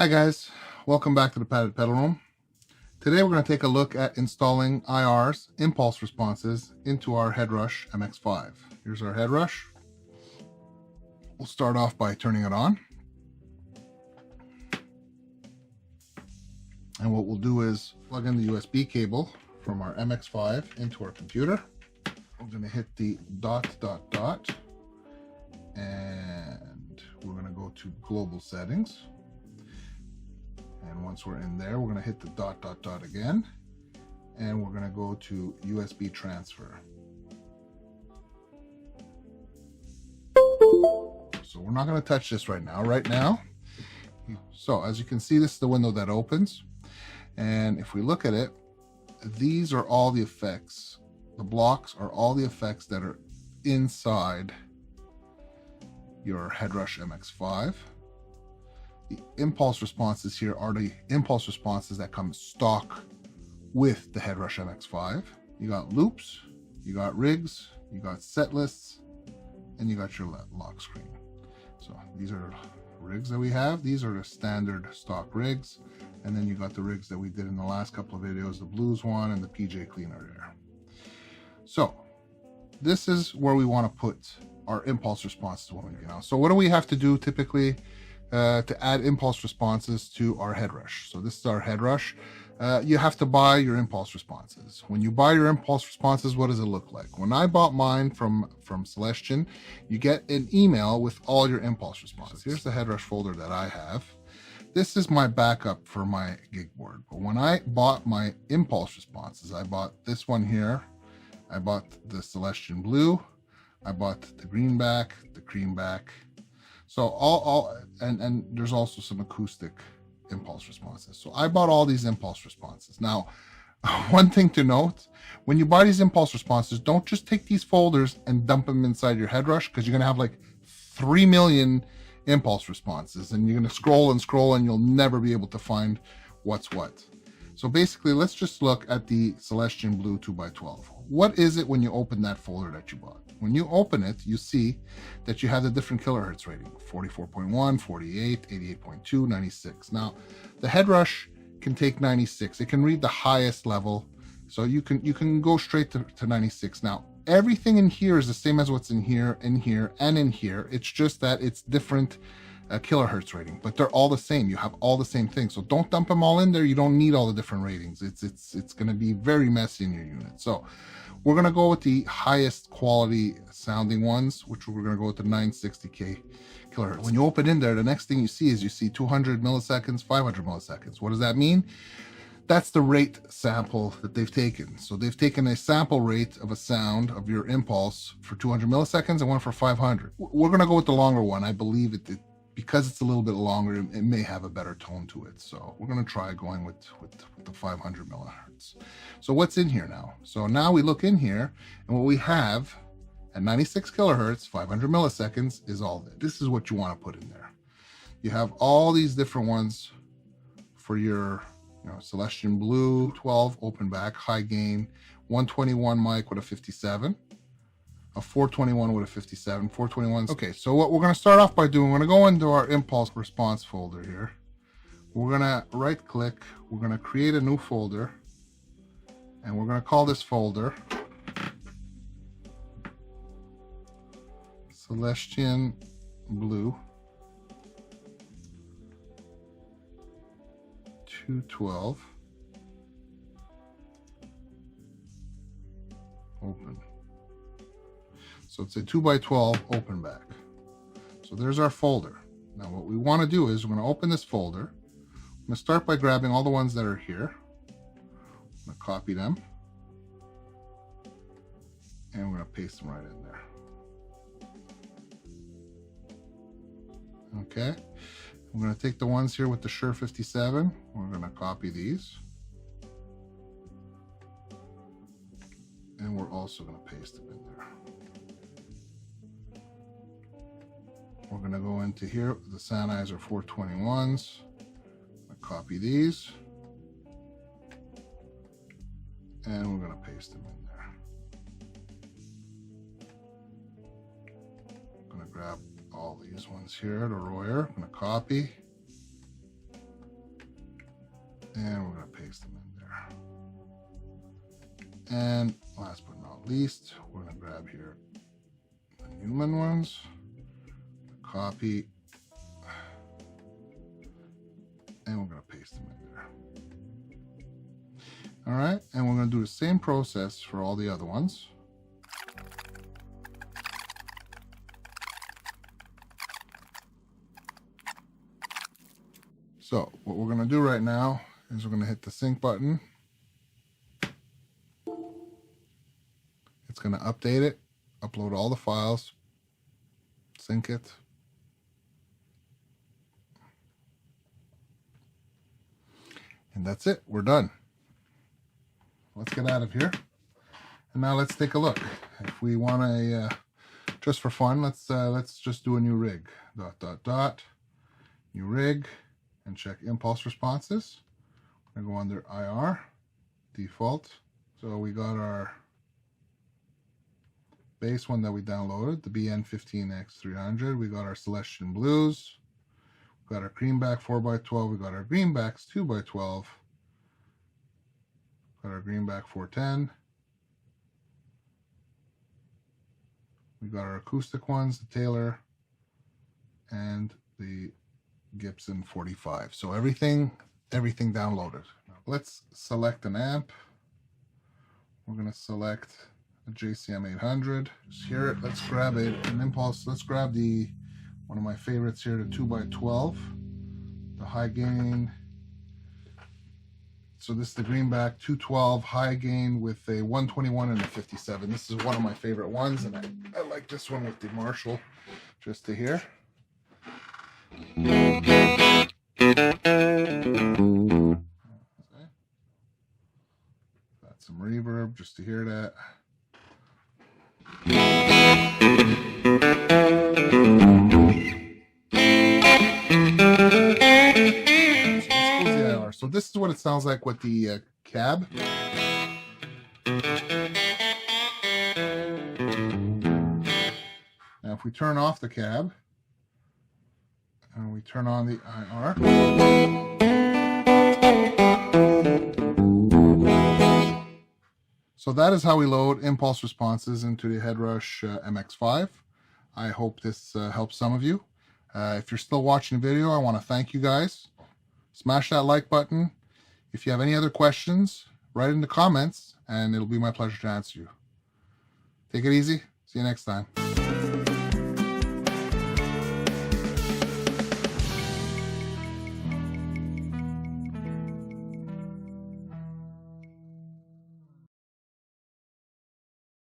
Hi guys, welcome back to the Padded Pedal Room. Today we're going to take a look at installing IR's impulse responses into our Headrush MX5. Here's our Headrush. We'll start off by turning it on. And what we'll do is plug in the USB cable from our MX5 into our computer. We're going to hit the ... and we're going to go to global settings. And once we're in there, we're going to hit the ... again, and we're going to go to USB transfer. So we're not going to touch this right now. So as you can see, this is the window that opens. And if we look at it, these are all the effects. The blocks are all the effects that are inside your Headrush MX5. The impulse responses here are the impulse responses that come stock with the Headrush MX5. You got loops, you got rigs, you got set lists, and you got your lock screen. So these are rigs that we have. These are the standard stock rigs. And then you got the rigs that we did in the last couple of videos, the blues one and the PJ cleaner there. So this is where we want to put our impulse responses when we get out. So what do we have to do typically to add impulse responses to our Headrush? So this is our Headrush. You have to buy your impulse responses. When you buy your impulse responses, what does it look like? When I bought mine from Celestion, you get an email with all your impulse responses. Here's the Headrush folder that I have. This is my backup for my gig board. But when I bought my impulse responses, I bought this one here. I bought the Celestion blue. I bought the greenback, the creamback. So and there's also some acoustic impulse responses. So I bought all these impulse responses. Now, one thing to note, when you buy these impulse responses, don't just take these folders and dump them inside your Headrush, because you're going to have like 3 million impulse responses, and you're going to scroll and scroll and you'll never be able to find what's what. So basically, let's just look at the Celestion Blue 2x12. What is it when you open that folder that you bought? When you open it, you see that you have the different kilohertz rating: 44.1, 48, 88.2, 96. Now, the Headrush can take 96. It can read the highest level, so you can go straight to 96. Now, everything in here is the same as what's in here, and in here. It's just that it's different kilohertz rating, but they're all the same. You have all the same things, so don't dump them all in there. You don't need all the different ratings. It's going to be very messy in your unit. So we're going to go with the highest quality sounding ones, which we're going to go with the 960k kilohertz. When you open in there, the next thing you see 200 milliseconds, 500 milliseconds. What does that mean? That's the rate sample that they've taken. So they've taken a sample rate of a sound of your impulse for 200 milliseconds and one for 500. We're going to go with the longer one. I believe because it's a little bit longer, it may have a better tone to it. So we're going to try going with the 500 millihertz. So what's in here now? So now we look in here, and what we have at 96 kilohertz, 500 milliseconds is all that. This is what you want to put in there. You have all these different ones for your Celestion Blue 12 open back, high gain, 121 mic with a 57. A 421 with a 57, 421. Okay, so what we're going to start off by doing, we're going to go into our impulse response folder here. We're going to right click, we're going to create a new folder, and we're going to call this folder Celestion Blue 212 open. So it's a 2x12 open back. So there's our folder. Now what we want to do is we're going to open this folder. I'm going to start by grabbing all the ones that are here. I'm going to copy them. And we're going to paste them right in there. Okay. I'm going to take the ones here with the Shure 57. We're going to copy these. And we're also going to paste them in there. We're going to go into here, the Sennheiser 421s. Copy these. And we're going to paste them in there. I'm going to grab all these ones here, the Royer. I'm going to copy. paste them in there. And last but not least, we're going to grab here the Newman ones, copy, and we're going to paste them in there. All right, and we're going to do the same process for all the other ones. So what we're going to do right now is we're going to hit the sync button. It's going to update it, upload all the files, sync it. And that's it. We're done. Let's get out of here. And now let's take a look. If we want a, just for fun, let's just do a new rig. ... New rig. And check impulse responses. I'm going to go under IR, default. So we got our base one that we downloaded, the BN15X300. We got our Celestian Blues. We got our greenback 4x12. We got our greenbacks 2x12. Got our greenback 410. We got our acoustic ones, the Taylor and the Gibson 45. So everything downloaded. Now let's select an amp. We're going to select a JCM 800. Just hear it. Let's grab an impulse. Let's grab one of my favorites here, the 2x12, the high gain. So this is the greenback 212 high gain with a 121 and a 57. This is one of my favorite ones, and I like this one with the Marshall just to hear. Got some reverb just to hear that. So this is what it sounds like with the cab. Now if we turn off the cab and we turn on the IR, so that is how we load impulse responses into the Headrush MX5. I hope this helps some of you. If you're still watching the video, I want to thank you guys. Smash that like button. If you have any other questions, write in the comments, and it'll be my pleasure to answer you. Take it easy. See you next time.